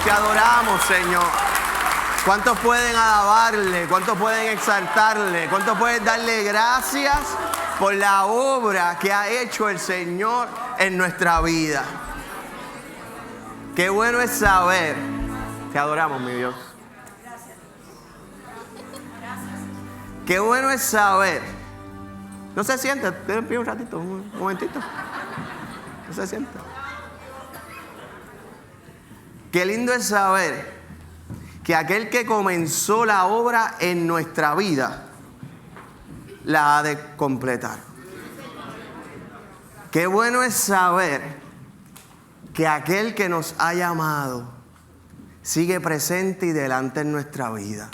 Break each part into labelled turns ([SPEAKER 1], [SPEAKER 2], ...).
[SPEAKER 1] te adoramos, Señor. ¿Cuántos pueden alabarle? ¿Cuántos pueden exaltarle? ¿Cuántos pueden darle gracias por la obra que ha hecho el Señor en nuestra vida? Qué bueno es saber. Te adoramos, mi Dios. Qué bueno es saber. No se siente. Te pido un ratito, un momentito. No se siente. Qué lindo es saber que aquel que comenzó la obra en nuestra vida la ha de completar. Qué bueno es saber que aquel que nos ha llamado sigue presente y delante en nuestra vida.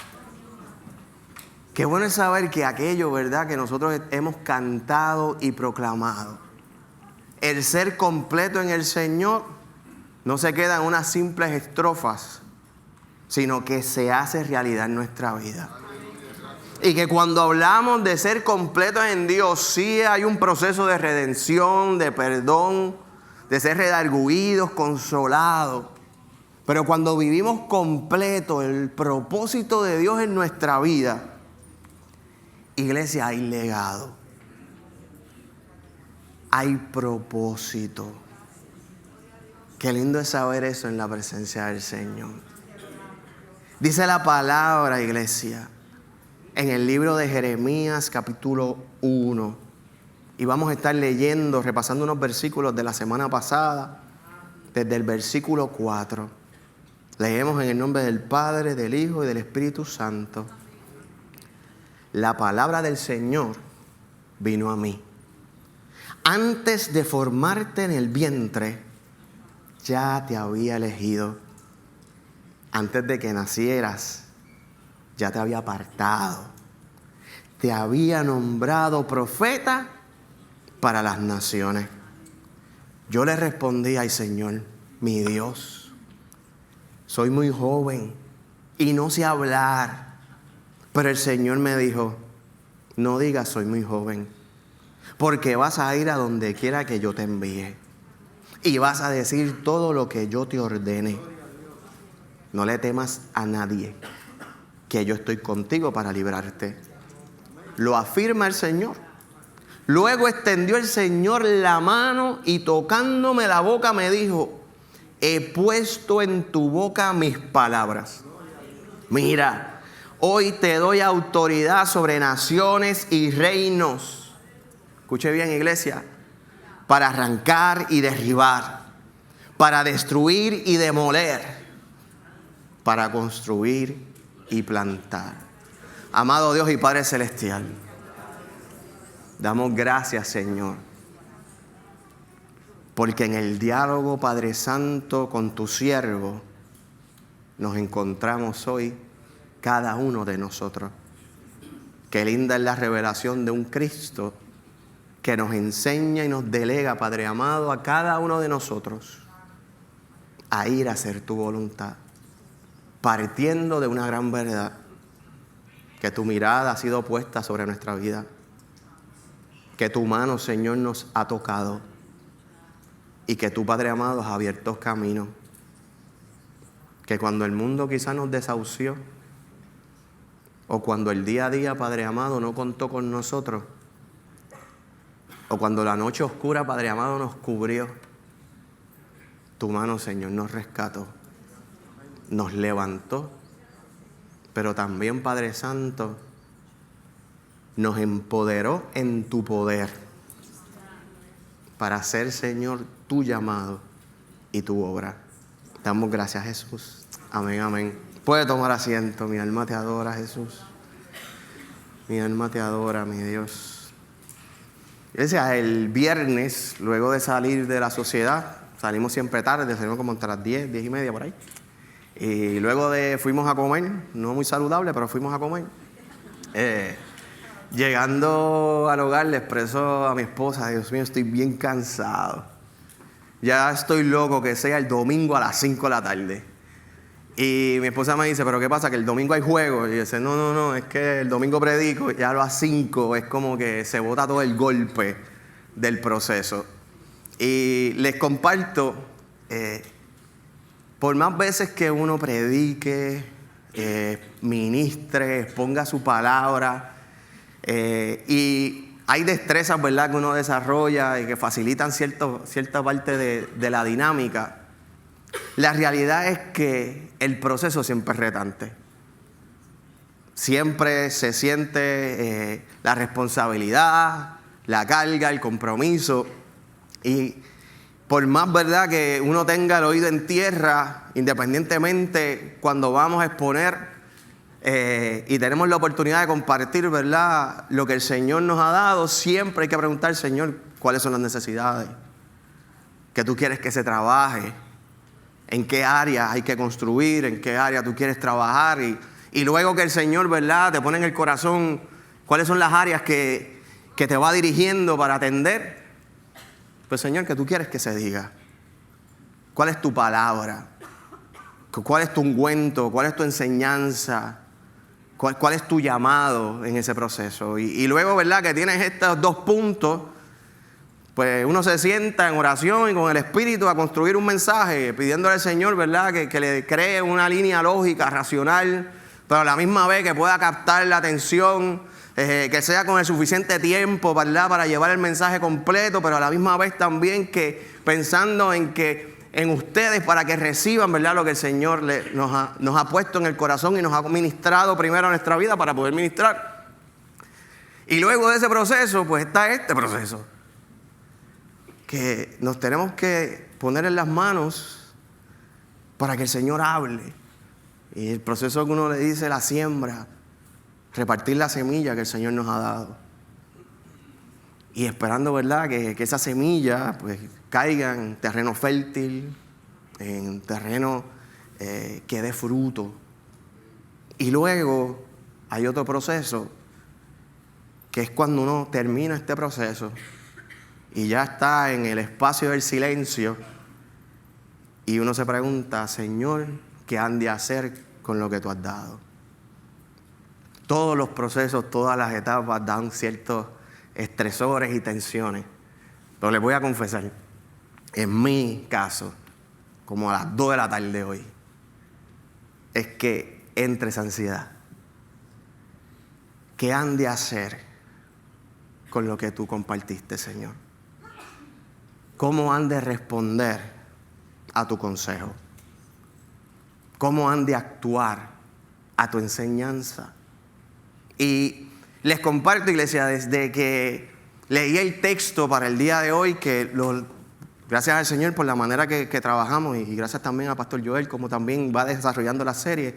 [SPEAKER 1] Qué bueno es saber que aquello, ¿verdad?, que nosotros hemos cantado y proclamado, el ser completo en el Señor, no se queda en unas simples estrofas, sino que se hace realidad en nuestra vida. Y que cuando hablamos de ser completos en Dios, sí hay un proceso de redención, de perdón, de ser redarguidos, consolados. Pero cuando vivimos completo el propósito de Dios en nuestra vida, iglesia, hay legado, hay propósito. Qué lindo es saber eso en la presencia del Señor. Dice la palabra, iglesia, en el libro de Jeremías capítulo 1. Y vamos a estar leyendo, repasando unos versículos de la semana pasada, desde el versículo 4. Leemos en el nombre del Padre, del Hijo y del Espíritu Santo. La palabra del Señor vino a mí. Antes de formarte en el vientre, ya te había elegido. Antes de que nacieras, ya te había apartado. Te había nombrado profeta para las naciones. Yo le respondí: ay, Señor, mi Dios, soy muy joven y no sé hablar. Pero el Señor me dijo: no digas soy muy joven, porque vas a ir a donde quiera que yo te envíe y vas a decir todo lo que yo te ordene. No le temas a nadie, que yo estoy contigo para librarte. Lo afirma el Señor. Luego extendió el Señor la mano y tocándome la boca me dijo: he puesto en tu boca mis palabras. Mira, hoy te doy autoridad sobre naciones y reinos. Escuche bien, iglesia. Para arrancar y derribar, para destruir y demoler, para construir y plantar. Amado Dios y Padre Celestial, damos gracias, Señor, porque en el diálogo, Padre Santo, con tu siervo, nos encontramos hoy cada uno de nosotros. Qué linda es la revelación de un Cristo que nos enseña y nos delega, Padre amado, a cada uno de nosotros a ir a hacer tu voluntad, partiendo de una gran verdad, que tu mirada ha sido puesta sobre nuestra vida, que tu mano, Señor, nos ha tocado y que tu, Padre amado, has abierto caminos, que cuando el mundo quizás nos desahució o cuando el día a día, Padre amado, no contó con nosotros, o cuando la noche oscura, Padre amado, nos cubrió, tu mano, Señor, nos rescató, nos levantó, pero también, Padre Santo, nos empoderó en tu poder para hacer, Señor, tu llamado y tu obra. Damos gracias, Jesús. Amén, amén. Puede tomar asiento. Mi alma te adora, Jesús. Mi alma te adora, mi Dios. Iglesia, el viernes, luego de salir de la sociedad, salimos siempre tarde, salimos como entre las 10, 10 y media por ahí. Y luego fuimos a comer, no muy saludable, pero fuimos a comer. Llegando al hogar le expreso a mi esposa: Dios mío, estoy bien cansado. Ya estoy loco que sea el domingo a las 5 de la tarde. Y mi esposa me dice: ¿pero qué pasa? ¿Que el domingo hay juego? Y yo dice: no, es que el domingo predico, ya a las 5 es como que se bota todo el golpe del proceso. Y les comparto por más veces que uno predique, ministre, exponga su palabra, y hay destrezas, ¿verdad?, que uno desarrolla y que facilitan cierta parte de la dinámica, la realidad es que el proceso siempre es retante. Siempre se siente la responsabilidad, la carga, el compromiso. Y por más, ¿verdad?, que uno tenga el oído en tierra, independientemente cuando vamos a exponer y tenemos la oportunidad de compartir, ¿verdad?, lo que el Señor nos ha dado, siempre hay que preguntar, Señor, ¿cuáles son las necesidades? ¿Qué tú quieres que se trabaje? ¿En qué área hay que construir? ¿En qué área tú quieres trabajar? Y luego que el Señor, ¿verdad?, te pone en el corazón cuáles son las áreas que te va dirigiendo para atender. Pues, Señor, ¿qué tú quieres que se diga? ¿Cuál es tu palabra? ¿Cuál es tu ungüento? ¿Cuál es tu enseñanza? ¿Cuál es tu llamado en ese proceso? Y luego, ¿verdad?, que tienes estos 2 puntos, pues uno se sienta en oración y con el Espíritu a construir un mensaje, pidiéndole al Señor, ¿verdad?, que le cree una línea lógica, racional, pero a la misma vez que pueda captar la atención, que sea con el suficiente tiempo, ¿verdad?, para llevar el mensaje completo, pero a la misma vez también que pensando en ustedes para que reciban, ¿verdad?, lo que el Señor nos ha puesto en el corazón y nos ha ministrado primero a nuestra vida para poder ministrar. Y luego de ese proceso, pues está este proceso, que nos tenemos que poner en las manos para que el Señor hable. Y el proceso que uno le dice la siembra, repartir la semilla que el Señor nos ha dado. Y esperando, ¿verdad?, que esa semilla pues caiga en terreno fértil, en terreno que dé fruto. Y luego hay otro proceso, que es cuando uno termina este proceso y ya está en el espacio del silencio y uno se pregunta, Señor, ¿qué han de hacer con lo que tú has dado? Todos los procesos, todas las etapas dan ciertos estresores y tensiones. Pero les voy a confesar, en mi caso, como a las 2 de la tarde hoy, es que entre esa ansiedad. ¿Qué han de hacer con lo que tú compartiste, Señor? ¿Cómo han de responder a tu consejo? ¿Cómo han de actuar a tu enseñanza? Y les comparto, iglesia, desde que leí el texto para el día de hoy, gracias al Señor por la manera que trabajamos y gracias también a Pastor Joel, como también va desarrollando la serie.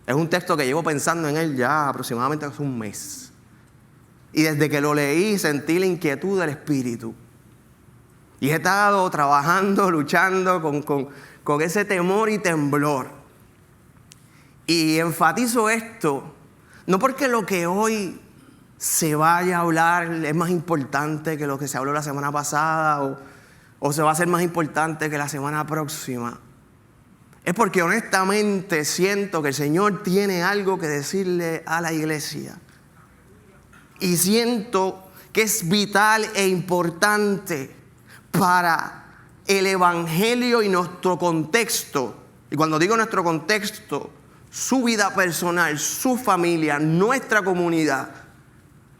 [SPEAKER 1] Es un texto que llevo pensando en él ya aproximadamente hace un mes. Y desde que lo leí sentí la inquietud del Espíritu. Y he estado trabajando, luchando con ese temor y temblor. Y enfatizo esto, no porque lo que hoy se vaya a hablar es más importante que lo que se habló la semana pasada o se va a hacer más importante que la semana próxima. Es porque honestamente siento que el Señor tiene algo que decirle a la iglesia. Y siento que es vital e importante para el Evangelio y nuestro contexto. Y cuando digo nuestro contexto, su vida personal, su familia, nuestra comunidad.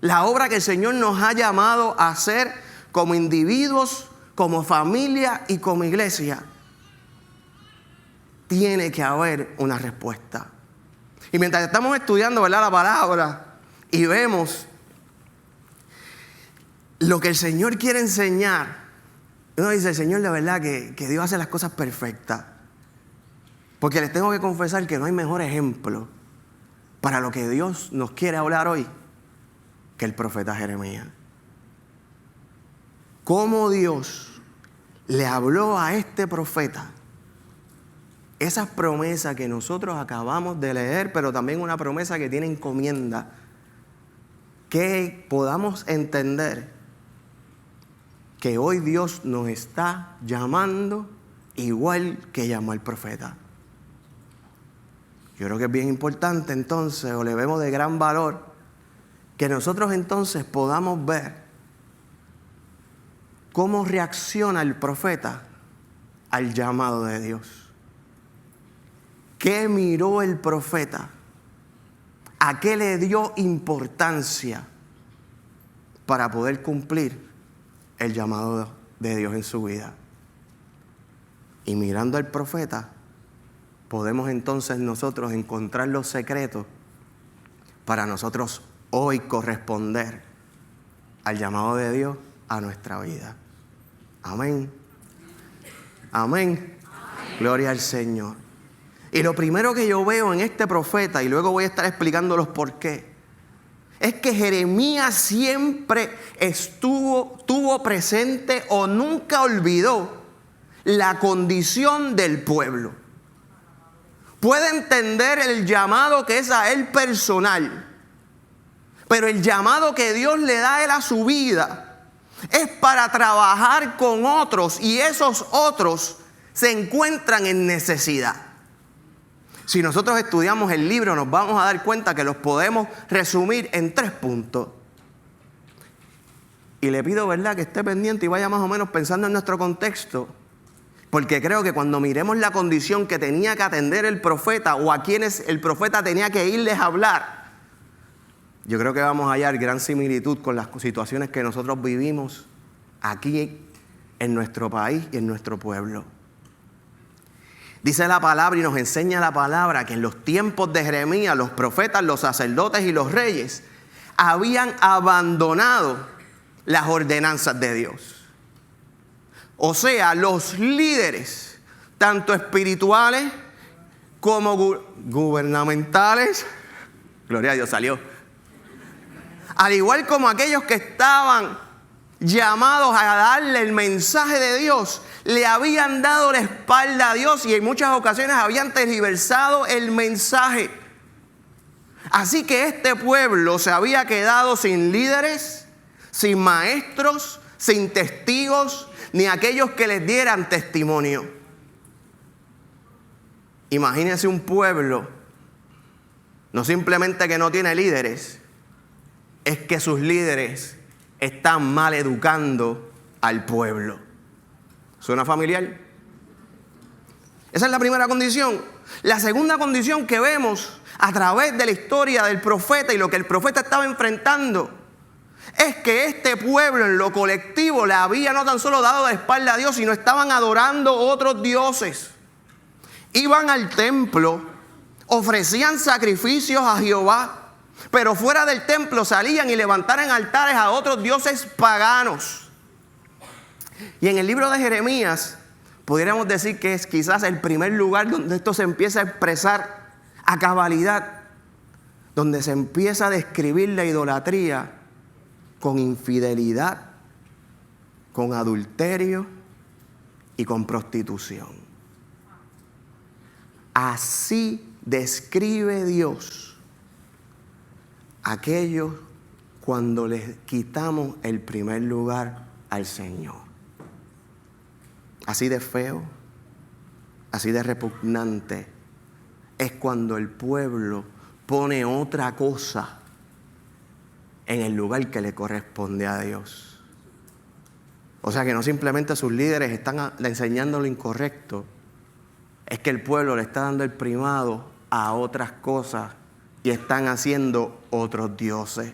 [SPEAKER 1] La obra que el Señor nos ha llamado a hacer como individuos, como familia y como iglesia. Tiene que haber una respuesta. Y mientras estamos estudiando, ¿verdad?, la palabra y vemos lo que el Señor quiere enseñar, uno dice, el Señor, de verdad que Dios hace las cosas perfectas. Porque les tengo que confesar que no hay mejor ejemplo para lo que Dios nos quiere hablar hoy que el profeta Jeremías. Cómo Dios le habló a este profeta esas promesas que nosotros acabamos de leer, pero también una promesa que tiene encomienda, que podamos entender que hoy Dios nos está llamando igual que llamó al profeta. Yo creo que es bien importante entonces, o le vemos de gran valor, que nosotros entonces podamos ver cómo reacciona el profeta al llamado de Dios. ¿Qué miró el profeta? ¿A qué le dio importancia para poder cumplir el llamado de Dios en su vida? Y mirando al profeta, podemos entonces nosotros encontrar los secretos para nosotros hoy corresponder al llamado de Dios a nuestra vida. Amén. Amén. Gloria al Señor. Y lo primero que yo veo en este profeta, y luego voy a estar explicando los por qué, es que Jeremías siempre tuvo presente o nunca olvidó la condición del pueblo. Puede entender el llamado que es a él personal, pero el llamado que Dios le da a él a su vida es para trabajar con otros, y esos otros se encuentran en necesidad. Si nosotros estudiamos el libro, nos vamos a dar cuenta que los podemos resumir en 3 puntos. Y le pido, ¿verdad?, que esté pendiente y vaya más o menos pensando en nuestro contexto, porque creo que cuando miremos la condición que tenía que atender el profeta, o a quienes el profeta tenía que irles a hablar, yo creo que vamos a hallar gran similitud con las situaciones que nosotros vivimos aquí en nuestro país y en nuestro pueblo. Dice la palabra y nos enseña la palabra que en los tiempos de Jeremías, los profetas, los sacerdotes y los reyes habían abandonado las ordenanzas de Dios. O sea, los líderes, tanto espirituales como gubernamentales, gloria a Dios, salió. Al igual como aquellos que estaban llamados a darle el mensaje de Dios, le habían dado la espalda a Dios y en muchas ocasiones habían tergiversado el mensaje. Así que este pueblo se había quedado sin líderes, sin maestros, sin testigos, ni aquellos que les dieran testimonio. Imagínense un pueblo, no simplemente que no tiene líderes, es que sus líderes están mal educando al pueblo. ¿Suena familiar? Esa es la primera condición. La segunda condición que vemos a través de la historia del profeta y lo que el profeta estaba enfrentando es que este pueblo en lo colectivo le había no tan solo dado la espalda a Dios, sino estaban adorando otros dioses. Iban al templo, ofrecían sacrificios a Jehová, pero fuera del templo salían y levantaron altares a otros dioses paganos. Y en el libro de Jeremías, pudiéramos decir que es quizás el primer lugar donde esto se empieza a expresar a cabalidad, donde se empieza a describir la idolatría con infidelidad, con adulterio y con prostitución. Así describe Dios aquellos cuando les quitamos el primer lugar al Señor. Así de feo, así de repugnante es cuando el pueblo pone otra cosa en el lugar que le corresponde a Dios. O sea que no simplemente sus líderes están enseñando lo incorrecto, es que el pueblo le está dando el primado a otras cosas y están haciendo otros dioses.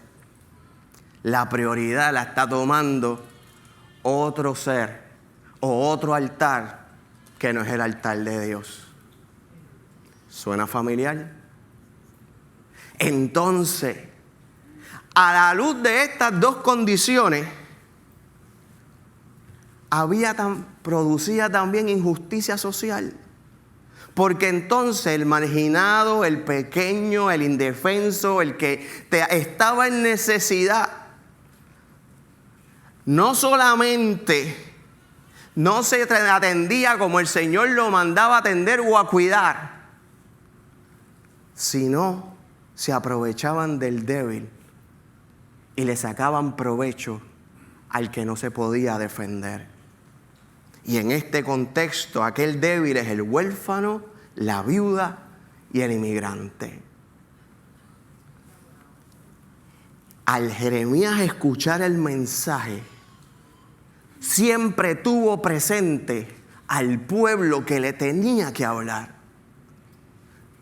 [SPEAKER 1] La prioridad la está tomando otro ser o otro altar que no es el altar de Dios. ¿Suena familiar? Entonces, a la luz de estas dos condiciones, producía también injusticia social. Porque entonces el marginado, el pequeño, el indefenso, el que estaba en necesidad, no solamente no se atendía como el Señor lo mandaba a atender o a cuidar, sino se aprovechaban del débil y le sacaban provecho al que no se podía defender. Y en este contexto, aquel débil es el huérfano, la viuda y el inmigrante. Al Jeremías escuchar el mensaje, siempre tuvo presente al pueblo que le tenía que hablar.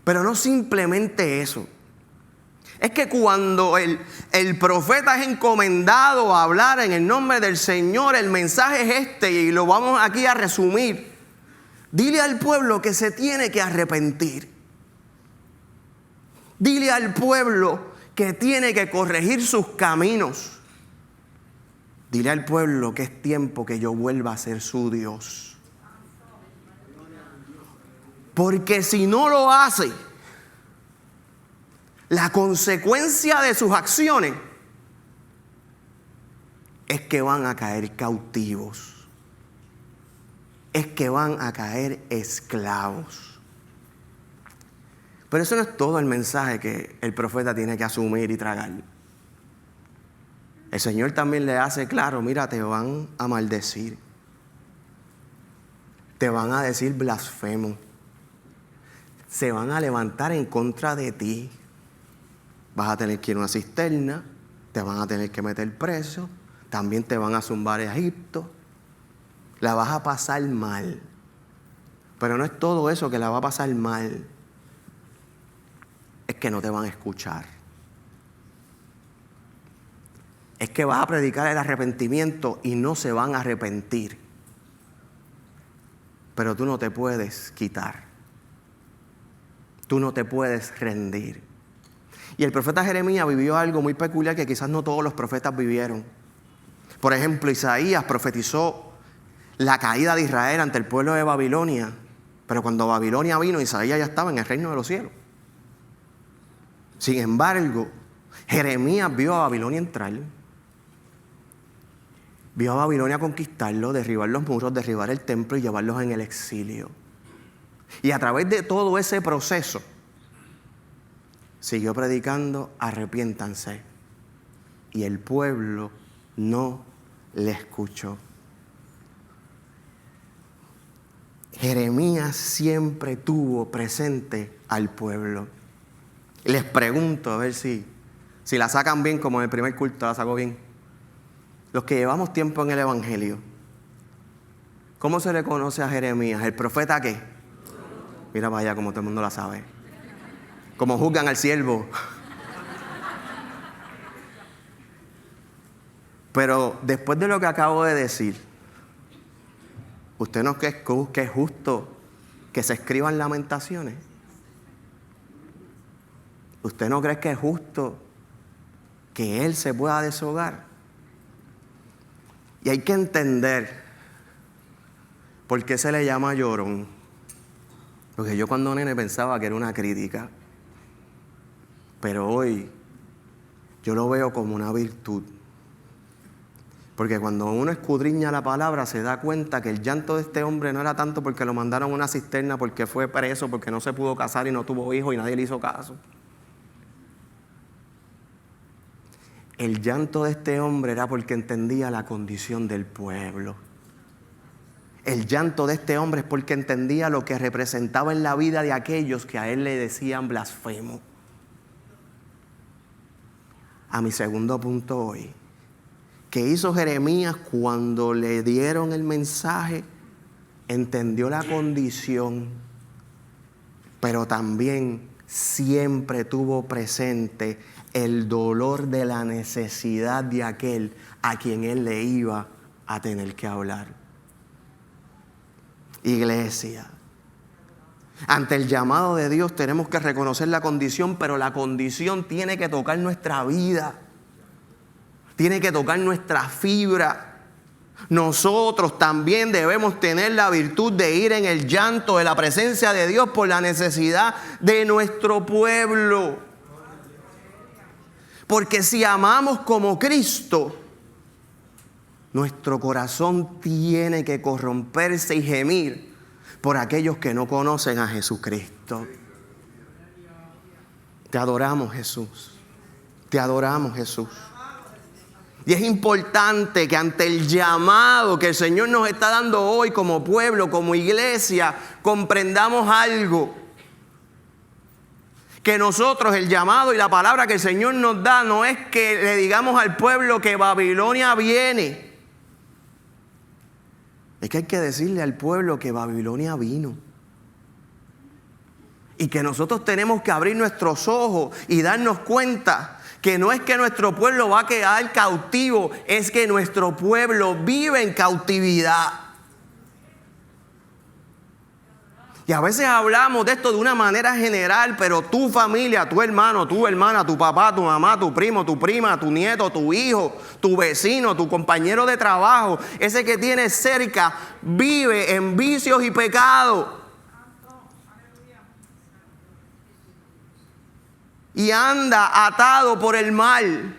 [SPEAKER 1] Pero no simplemente eso. Es que cuando el profeta es encomendado a hablar en el nombre del Señor, el mensaje es este, y lo vamos aquí a resumir. Dile al pueblo que se tiene que arrepentir. Dile al pueblo que tiene que corregir sus caminos. Dile al pueblo que es tiempo que yo vuelva a ser su Dios. Porque si no lo hace, la consecuencia de sus acciones es que van a caer cautivos. Es que van a caer esclavos. Pero eso no es todo el mensaje que el profeta tiene que asumir y tragar. El Señor también le hace claro, mira, te van a maldecir. Te van a decir blasfemo. Se van a levantar en contra de ti. Vas a tener que ir a una cisterna, te van a tener que meter preso, también te van a zumbar a Egipto. La vas a pasar mal. Pero no es todo eso que la va a pasar mal. Es que no te van a escuchar. Es que vas a predicar el arrepentimiento y no se van a arrepentir. Pero tú no te puedes quitar. Tú no te puedes rendir. Y el profeta Jeremías vivió algo muy peculiar que quizás no todos los profetas vivieron. Por ejemplo, Isaías profetizó la caída de Israel ante el pueblo de Babilonia. Pero cuando Babilonia vino, Isaías ya estaba en el reino de los cielos. Sin embargo, Jeremías vio a Babilonia entrar. Vio a Babilonia conquistarlo, derribar los muros, derribar el templo y llevarlos en el exilio. Y a través de todo ese proceso, siguió predicando, arrepiéntanse. Y el pueblo no le escuchó. Jeremías siempre tuvo presente al pueblo. Les pregunto, a ver si la sacan bien, como en el primer culto la sacó bien. Los que llevamos tiempo en el Evangelio, ¿cómo se le conoce a Jeremías? ¿El profeta qué? Mira para allá, como todo el mundo la sabe. Como juzgan al siervo. Pero después de lo que acabo de decir, ¿usted no cree que es justo que se escriban lamentaciones? ¿Usted no cree que es justo que él se pueda deshogar? Y hay que entender por qué se le llama llorón. Porque yo cuando nene pensaba que era una crítica. Pero hoy yo lo veo como una virtud. Porque cuando uno escudriña la palabra se da cuenta que el llanto de este hombre no era tanto porque lo mandaron a una cisterna, porque fue preso, porque no se pudo casar y no tuvo hijos y nadie le hizo caso. El llanto de este hombre era porque entendía la condición del pueblo. El llanto de este hombre es porque entendía lo que representaba en la vida de aquellos que a él le decían blasfemo. A mi segundo punto hoy. ¿Qué hizo Jeremías cuando le dieron el mensaje? Entendió la condición, pero también siempre tuvo presente el dolor de la necesidad de aquel a quien él le iba a tener que hablar. Iglesia, ante el llamado de Dios tenemos que reconocer la condición, pero la condición tiene que tocar nuestra vida. Tiene que tocar nuestra fibra. Nosotros también debemos tener la virtud de ir en el llanto de la presencia de Dios por la necesidad de nuestro pueblo. Porque si amamos como Cristo, nuestro corazón tiene que corromperse y gemir por aquellos que no conocen a Jesucristo. Te adoramos, Jesús. Te adoramos, Jesús. Y es importante que ante el llamado que el Señor nos está dando hoy como pueblo, como iglesia, comprendamos algo. Que nosotros el llamado y la palabra que el Señor nos da no es que le digamos al pueblo que Babilonia viene. Es que hay que decirle al pueblo que Babilonia vino. Y que nosotros tenemos que abrir nuestros ojos y darnos cuenta que no es que nuestro pueblo va a quedar cautivo, es que nuestro pueblo vive en cautividad. Y a veces hablamos de esto de una manera general, pero tu familia, tu hermano, tu hermana, tu papá, tu mamá, tu primo, tu prima, tu nieto, tu hijo, tu vecino, tu compañero de trabajo, ese que tienes cerca, vive en vicios y pecados. Y anda atado por el mal.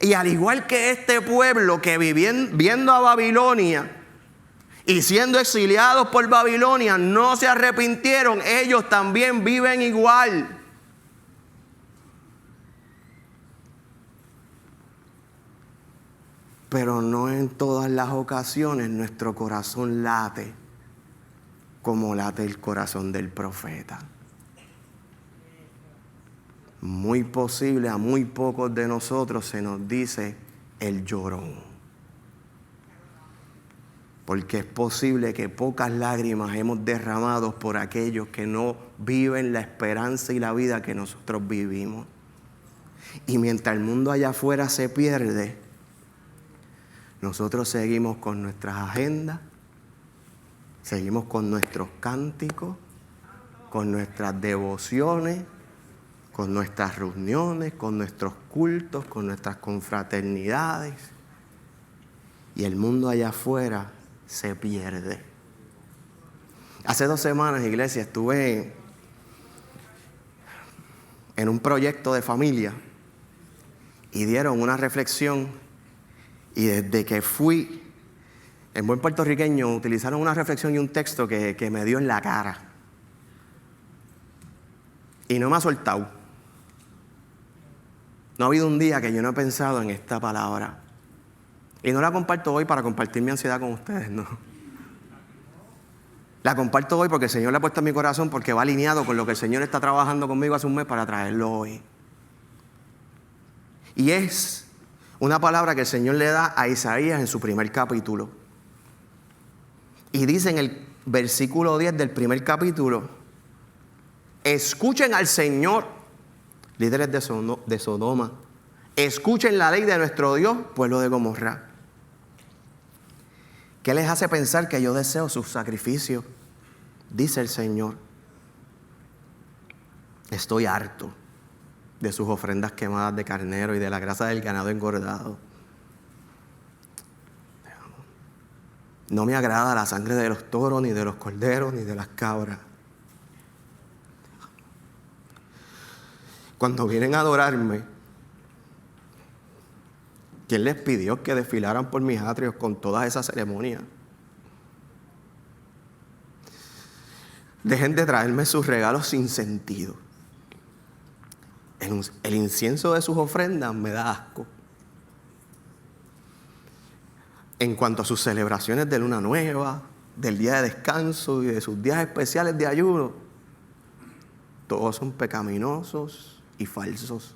[SPEAKER 1] Y al igual que este pueblo que viendo a Babilonia y siendo exiliados por Babilonia, no se arrepintieron, ellos también viven igual. Pero no en todas las ocasiones nuestro corazón late como late el corazón del profeta. Muy posible a muy pocos de nosotros se nos dice el llorón. Porque es posible que pocas lágrimas hemos derramado por aquellos que no viven la esperanza y la vida que nosotros vivimos. Y mientras el mundo allá afuera se pierde, nosotros seguimos con nuestras agendas, seguimos con nuestros cánticos, con nuestras devociones, con nuestras reuniones, con nuestros cultos, con nuestras confraternidades. Y el mundo allá afuera se pierde. Hace 2 semanas, iglesia, estuve en un proyecto de familia y dieron una reflexión, y desde que fui, en buen puertorriqueño, utilizaron una reflexión y un texto que me dio en la cara y no me ha soltado. No ha habido un día que yo no he pensado en esta palabra. Y no la comparto hoy para compartir mi ansiedad con ustedes, no. La comparto hoy porque el Señor la ha puesto en mi corazón, porque va alineado con lo que el Señor está trabajando conmigo hace un mes para traerlo hoy. Y es una palabra que el Señor le da a Isaías en su primer capítulo. Y dice en el versículo 10 del primer capítulo: escuchen al Señor, líderes de Sodoma. Escuchen la ley de nuestro Dios, pueblo de Gomorra. ¿Qué les hace pensar que yo deseo sus sacrificios? Dice el Señor. Estoy harto de sus ofrendas quemadas de carnero y de la grasa del ganado engordado. No me agrada la sangre de los toros, ni de los corderos, ni de las cabras. Cuando vienen a adorarme, ¿quién les pidió que desfilaran por mis atrios con todas esas ceremonias? Dejen de traerme sus regalos sin sentido. El incienso de sus ofrendas me da asco. En cuanto a sus celebraciones de luna nueva, del día de descanso y de sus días especiales de ayuno, todos son pecaminosos y falsos.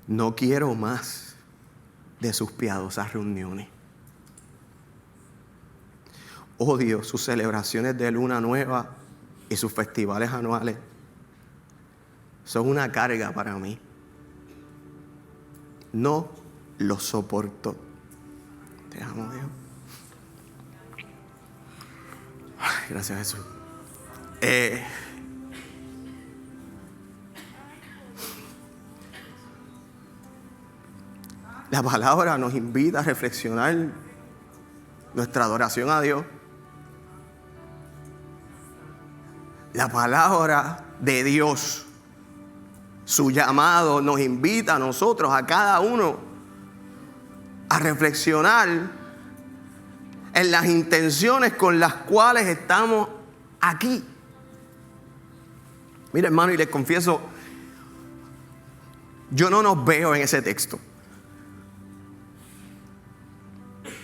[SPEAKER 1] No quiero más de sus piadosas reuniones. Odio sus celebraciones de luna nueva y sus festivales anuales. Son una carga para mí. No los soporto. Te amo, Dios. Ay, gracias, Jesús. La palabra nos invita a reflexionar nuestra adoración a Dios. La palabra de Dios, su llamado, nos invita a nosotros, a cada uno, a reflexionar en las intenciones con las cuales estamos aquí. Mira, hermano, y les confieso, yo no nos veo en ese texto.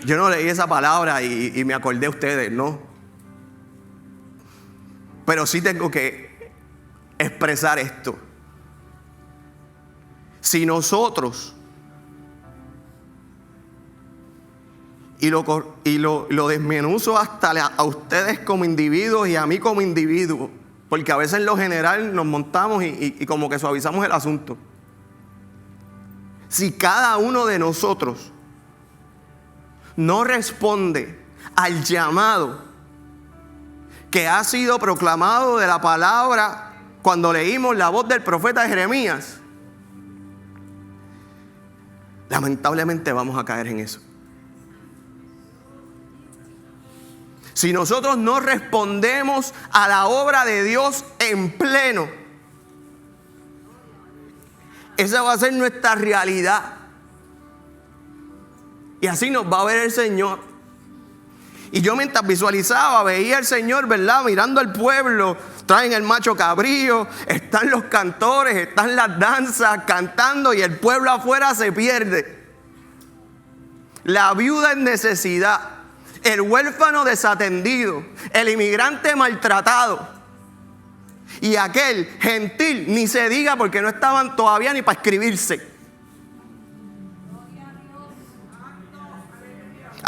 [SPEAKER 1] Yo no leí esa palabra y me acordé de ustedes, no. Pero sí tengo que expresar esto. Si nosotros y lo desmenuzo hasta a ustedes como individuos y a mí como individuo, porque a veces en lo general nos montamos y como que suavizamos el asunto. Si cada uno de nosotros no responde al llamado que ha sido proclamado de la palabra cuando leímos la voz del profeta Jeremías, lamentablemente vamos a caer en eso. Si nosotros no respondemos a la obra de Dios en pleno, esa va a ser nuestra realidad. Y así nos va a ver el Señor. Y yo mientras visualizaba, veía al Señor, ¿verdad? Mirando al pueblo, traen el macho cabrío, están los cantores, están las danzas, cantando, y el pueblo afuera se pierde. La viuda en necesidad, el huérfano desatendido, el inmigrante maltratado. Y aquel gentil, ni se diga porque no estaban todavía ni para escribirse.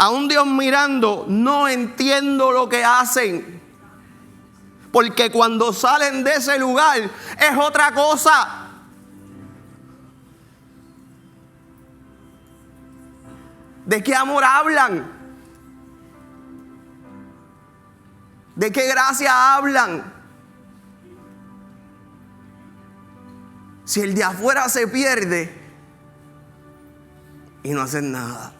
[SPEAKER 1] A un Dios mirando, no entiendo lo que hacen. Porque cuando salen de ese lugar es otra cosa. ¿De qué amor hablan? ¿De qué gracia hablan? Si el de afuera se pierde y no hacen nada.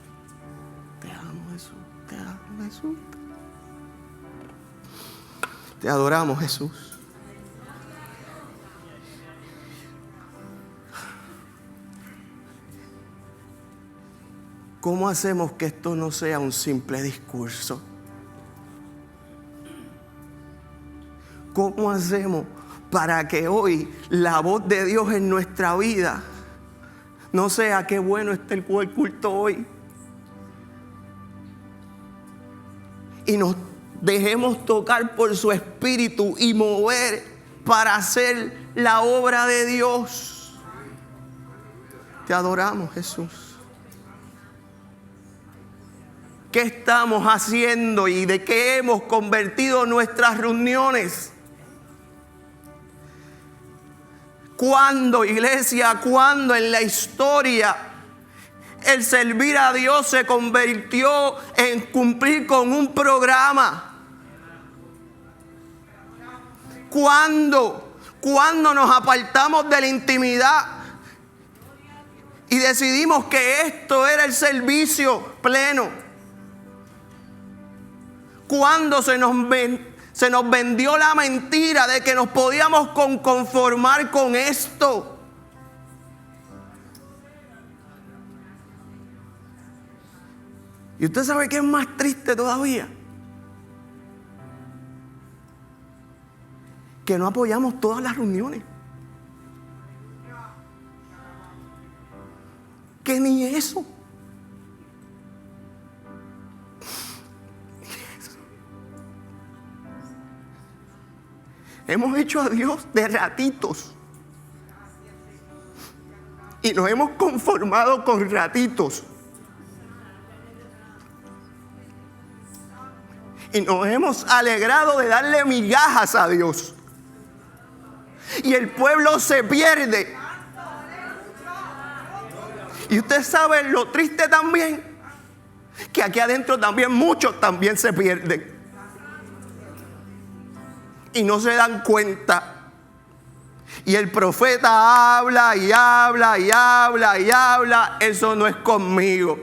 [SPEAKER 1] Te amo, Jesús. Te amo, Jesús. Te adoramos, Jesús. ¿Cómo hacemos que esto no sea un simple discurso? ¿Cómo hacemos para que hoy la voz de Dios en nuestra vida no sea qué bueno está el culto hoy? Y nos dejemos tocar por su espíritu y mover para hacer la obra de Dios. Te adoramos, Jesús. ¿Qué estamos haciendo y de qué hemos convertido nuestras reuniones? ¿Cuándo, iglesia, cuándo en la historia el servir a Dios se convirtió en cumplir con un programa? ¿Cuándo nos apartamos de la intimidad y decidimos que esto era el servicio pleno? ¿Cuándo se nos vendió la mentira de que nos podíamos conformar con esto? ¿Y usted sabe qué es más triste todavía? Que no apoyamos todas las reuniones. Que ni eso. Hemos hecho a Dios de ratitos. Y nos hemos conformado con ratitos. Y nos hemos alegrado de darle migajas a Dios. Y el pueblo se pierde. Y usted sabe lo triste también, que aquí adentro también muchos también se pierden. Y no se dan cuenta. Y el profeta habla y habla y habla y habla. Eso no es conmigo.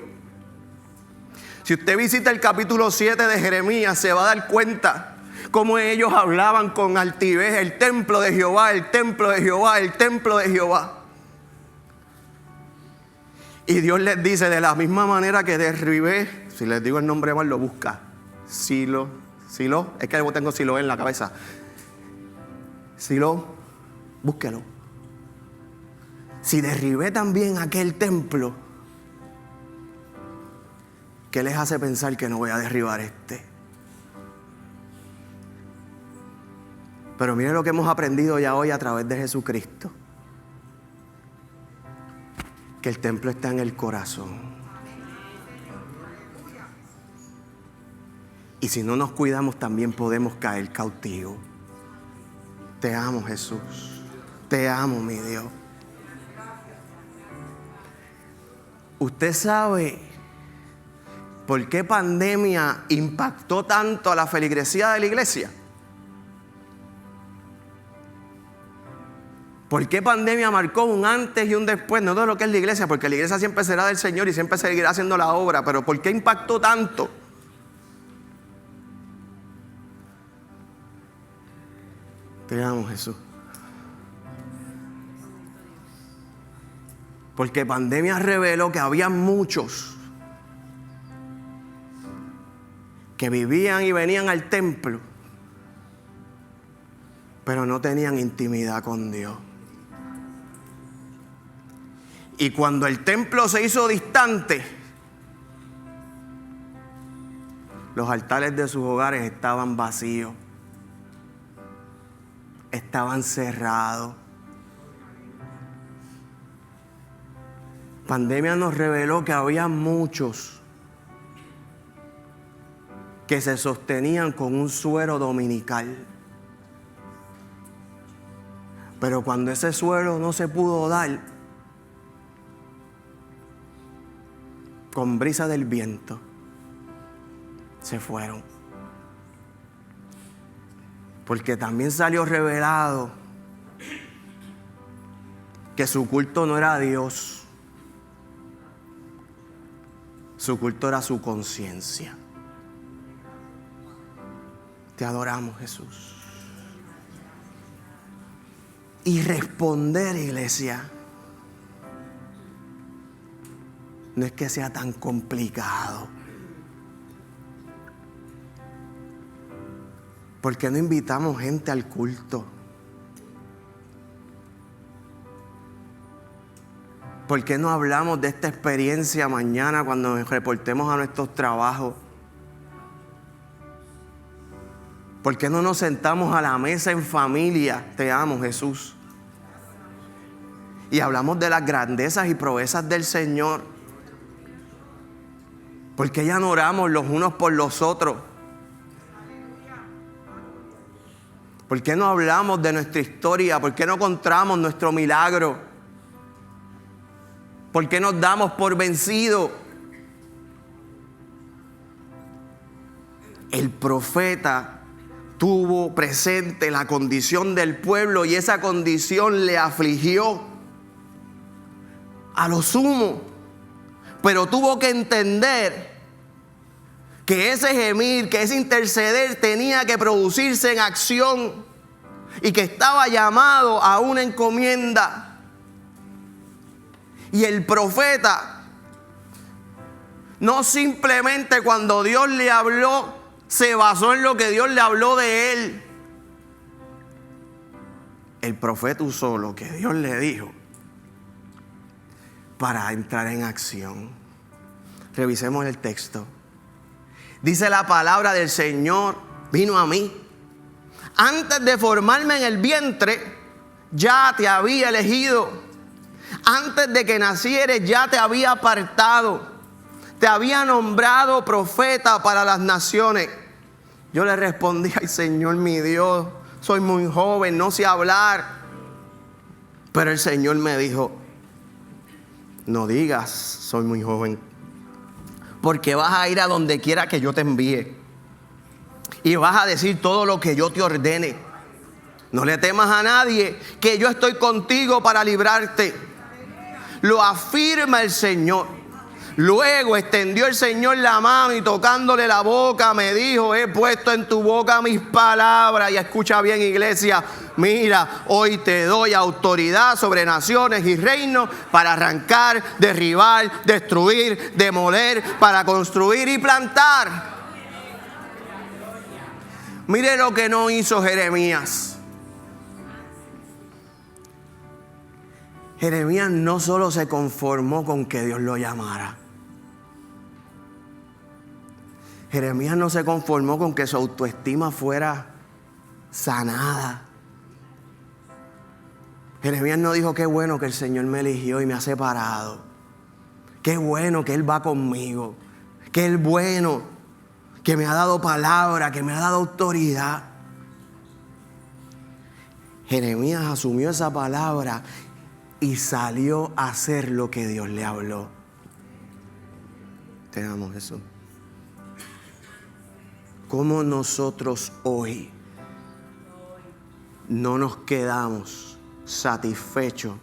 [SPEAKER 1] Si usted visita el capítulo 7 de Jeremías, se va a dar cuenta cómo ellos hablaban con altivez. El templo de Jehová, el templo de Jehová, el templo de Jehová. Y Dios les dice, de la misma manera que derribé, si les digo el nombre mal, lo busca. Silo, es que tengo Silo en la cabeza. Silo, búsquelo. Si derribé también aquel templo, ¿qué les hace pensar que no voy a derribar este? Pero miren lo que hemos aprendido ya hoy a través de Jesucristo. Que el templo está en el corazón. Y si no nos cuidamos, también podemos caer cautivos. Te amo, Jesús. Te amo, mi Dios. ¿Usted sabe por qué pandemia impactó tanto a la feligresía de la iglesia? ¿Por qué pandemia marcó un antes y un después? No de lo que es la iglesia, porque la iglesia siempre será del Señor y siempre seguirá haciendo la obra. Pero ¿por qué impactó tanto? Te amo, Jesús. Porque pandemia reveló que había muchos que vivían y venían al templo, pero no tenían intimidad con Dios. Y cuando el templo se hizo distante, los altares de sus hogares estaban vacíos, estaban cerrados. Pandemia nos reveló que había muchos que se sostenían con un suero dominical. Pero cuando ese suero no se pudo dar, con brisa del viento, se fueron. Porque también salió revelado que su culto no era a Dios. Su culto era su conciencia. Te adoramos, Jesús. Y responder, iglesia, no es que sea tan complicado. ¿Por qué no invitamos gente al culto? ¿Por qué no hablamos de esta experiencia mañana cuando nos reportemos a nuestros trabajos? ¿Por qué no nos sentamos a la mesa en familia? Te amo, Jesús. Y hablamos de las grandezas y proezas del Señor. ¿Por qué ya no oramos los unos por los otros? ¿Por qué no hablamos de nuestra historia? ¿Por qué no contamos nuestro milagro? ¿Por qué nos damos por vencidos? El profeta tuvo presente la condición del pueblo y esa condición le afligió a lo sumo. Pero tuvo que entender que ese gemir, que ese interceder tenía que producirse en acción y que estaba llamado a una encomienda. Y el profeta no simplemente cuando Dios le habló se basó en lo que Dios le habló de él. El profeta usó lo que Dios le dijo para entrar en acción. Revisemos el texto. Dice la palabra del Señor, vino a mí. Antes de formarme en el vientre, ya te había elegido. Antes de que nacieres, ya te había apartado. Te había nombrado profeta para las naciones. Yo le respondí, ay Señor mi Dios, soy muy joven, no sé hablar. Pero el Señor me dijo, no digas, soy muy joven, porque vas a ir a donde quiera que yo te envíe. Y vas a decir todo lo que yo te ordene. No le temas a nadie, que yo estoy contigo para librarte. Lo afirma el Señor. Luego extendió el Señor la mano y tocándole la boca me dijo, he puesto en tu boca mis palabras. Y escucha bien, iglesia, mira, hoy te doy autoridad sobre naciones y reinos para arrancar, derribar, destruir, demoler, para construir y plantar. Mire lo que no hizo Jeremías. Jeremías no solo se conformó con que Dios lo llamara. Jeremías no se conformó con que su autoestima fuera sanada. Jeremías no dijo, qué bueno que el Señor me eligió y me ha separado. Qué bueno que Él va conmigo. Qué bueno que me ha dado palabra, que me ha dado autoridad. Jeremías asumió esa palabra y salió a hacer lo que Dios le habló. Te amo, Jesús. ¿Cómo nosotros hoy no nos quedamos satisfechos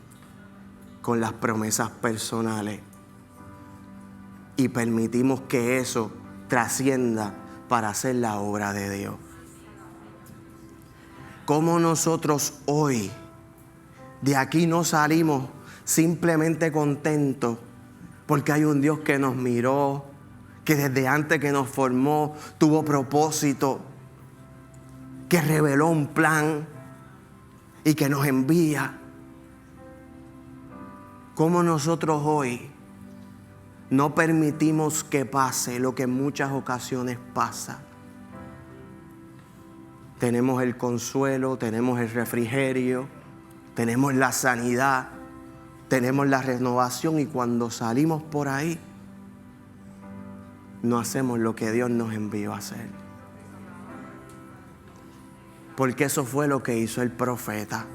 [SPEAKER 1] con las promesas personales y permitimos que eso trascienda para hacer la obra de Dios? ¿Cómo nosotros hoy de aquí no salimos simplemente contentos porque hay un Dios que nos miró, que desde antes que nos formó tuvo propósito, que reveló un plan y que nos envía? ¿Cómo nosotros hoy no permitimos que pase lo que en muchas ocasiones pasa? Tenemos el consuelo, tenemos el refrigerio, tenemos la sanidad, tenemos la renovación, y cuando salimos por ahí no hacemos lo que Dios nos envió a hacer. Porque eso fue lo que hizo el profeta.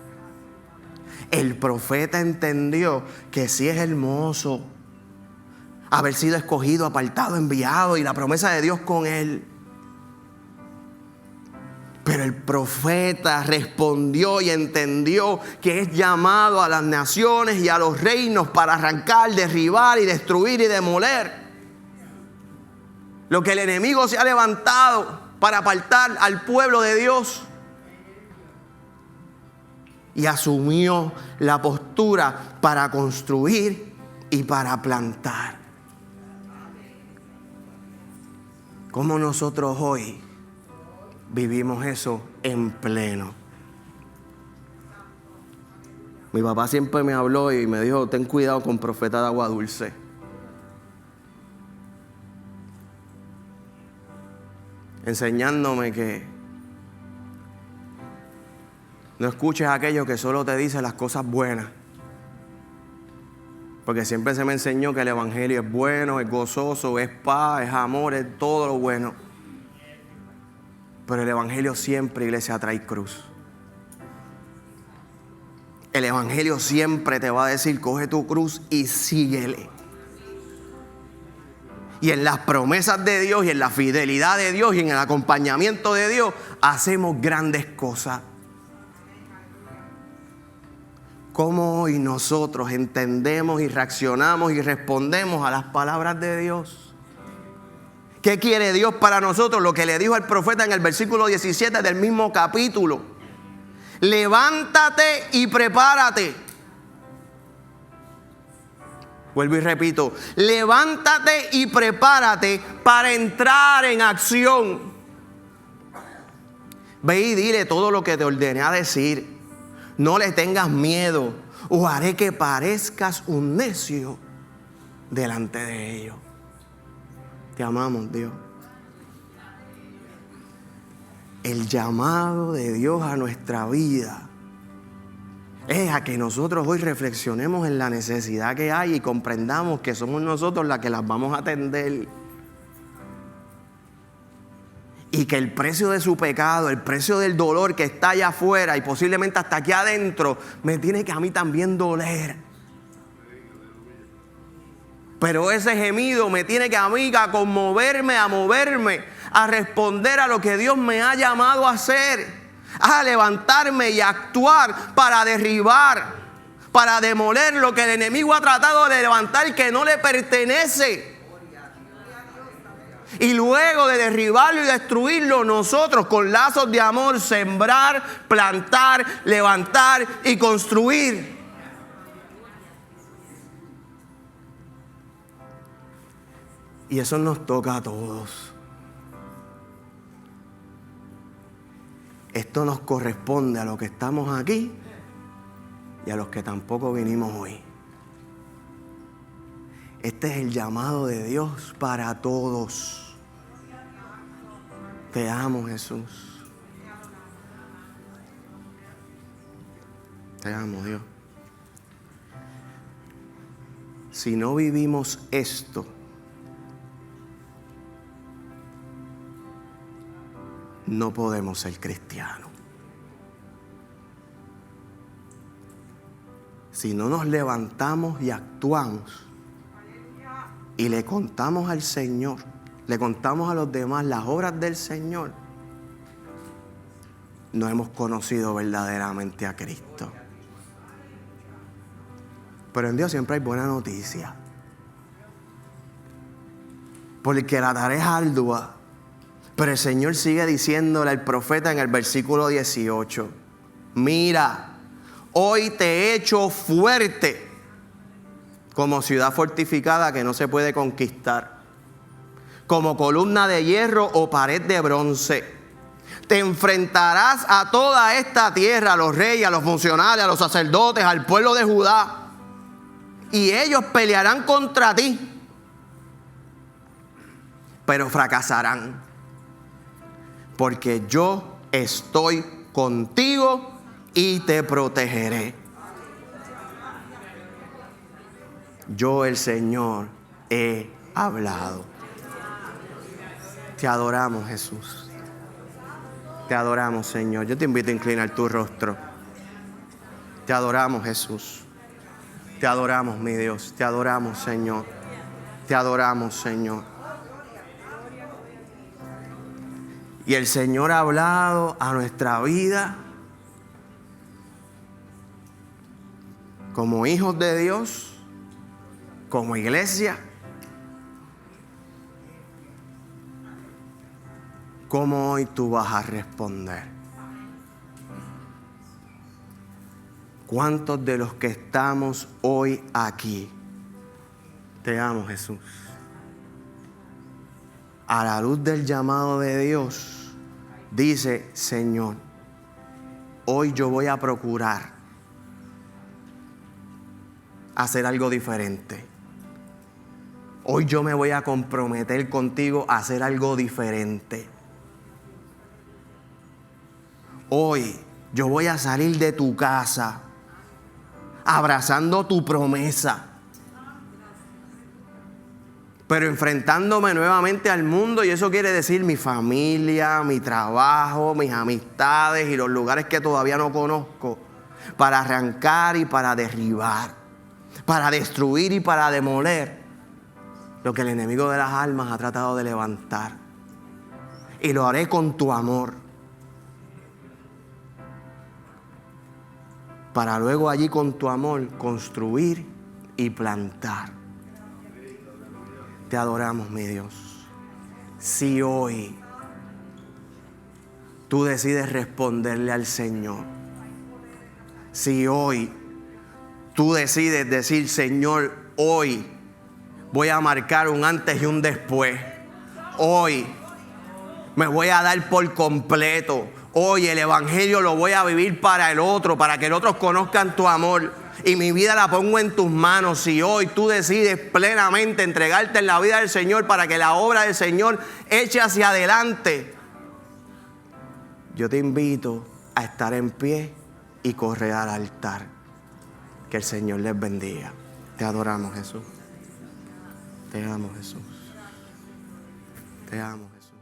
[SPEAKER 1] El profeta entendió que sí es hermoso haber sido escogido, apartado, enviado y la promesa de Dios con él. Pero el profeta respondió y entendió que es llamado a las naciones y a los reinos para arrancar, derribar y destruir y demoler lo que el enemigo se ha levantado para apartar al pueblo de Dios. Y asumió la postura para construir y para plantar. ¿Cómo nosotros hoy vivimos eso en pleno? Mi papá siempre me habló y me dijo: ten cuidado con profeta de agua dulce. Enseñándome que no escuches a aquello que solo te dice las cosas buenas. Porque siempre se me enseñó que el evangelio es bueno, es gozoso, es paz, es amor, es todo lo bueno. Pero el evangelio siempre, iglesia, trae cruz. El evangelio siempre te va a decir: coge tu cruz y síguele. Y en las promesas de Dios y en la fidelidad de Dios y en el acompañamiento de Dios hacemos grandes cosas. ¿Cómo hoy nosotros entendemos y reaccionamos y respondemos a las palabras de Dios? ¿Qué quiere Dios para nosotros? Lo que le dijo al profeta en el versículo 17 del mismo capítulo: levántate y prepárate. Vuelvo y repito: levántate y prepárate para entrar en acción. Ve y dile todo lo que te ordené a decir. No le tengas miedo, o haré que parezcas un necio delante de ellos. Te amamos, Dios. El llamado de Dios a nuestra vida es a que nosotros hoy reflexionemos en la necesidad que hay y comprendamos que somos nosotros las que las vamos a atender. Y que el precio de su pecado, el precio del dolor que está allá afuera y posiblemente hasta aquí adentro, me tiene que a mí también doler. Pero ese gemido me tiene que a mí a conmoverme, a moverme, a responder a lo que Dios me ha llamado a hacer, a levantarme y a actuar para derribar, para demoler lo que el enemigo ha tratado de levantar que no le pertenece. Y luego de derribarlo y destruirlo, nosotros con lazos de amor sembrar, plantar, levantar y construir. Y eso nos toca a todos. Esto nos corresponde a los que estamos aquí y a los que tampoco vinimos hoy. Este es el llamado de Dios para todos. Te amo, Jesús. Te amo, Dios. Si no vivimos esto, no podemos ser cristianos. Si no nos levantamos y actuamos y le contamos al Señor, le contamos a los demás las obras del Señor, no hemos conocido verdaderamente a Cristo. Pero en Dios siempre hay buena noticia. Porque la tarea es ardua. Pero el Señor sigue diciéndole al profeta en el versículo 18: mira, hoy te he hecho fuerte como ciudad fortificada que no se puede conquistar, como columna de hierro o pared de bronce. Te enfrentarás a toda esta tierra, a los reyes, a los funcionarios, a los sacerdotes, al pueblo de Judá, y ellos pelearán contra ti, pero fracasarán, porque yo estoy contigo y te protegeré. Yo, el Señor, he hablado. Te adoramos, Jesús. Te adoramos, Señor. Yo te invito a inclinar tu rostro. Te adoramos, Jesús. Te adoramos, mi Dios. Te adoramos, Señor. Te adoramos, Señor. Y el Señor ha hablado a nuestra vida como hijos de Dios, como iglesia. ¿Cómo hoy tú vas a responder? ¿Cuántos de los que estamos hoy aquí te amo, Jesús? A la luz del llamado de Dios, dice: Señor, hoy yo voy a procurar hacer algo diferente. Hoy yo me voy a comprometer contigo a hacer algo diferente. Hoy yo voy a salir de tu casa abrazando tu promesa, pero enfrentándome nuevamente al mundo, y eso quiere decir mi familia, mi trabajo, mis amistades y los lugares que todavía no conozco, para arrancar y para derribar, para destruir y para demoler lo que el enemigo de las almas ha tratado de levantar. Y lo haré con tu amor, para luego allí con tu amor construir y plantar. Te adoramos, mi Dios. Si hoy tú decides responderle al Señor, si hoy tú decides decir: Señor, hoy voy a marcar un antes y un después, hoy me voy a dar por completo, hoy el evangelio lo voy a vivir para el otro, para que el otro conozcan tu amor, y mi vida la pongo en tus manos. Si hoy tú decides plenamente entregarte en la vida del Señor para que la obra del Señor eche hacia adelante, yo te invito a estar en pie y correr al altar. Que el Señor les bendiga. Te adoramos, Jesús. Te amo, Jesús. Te amo, Jesús.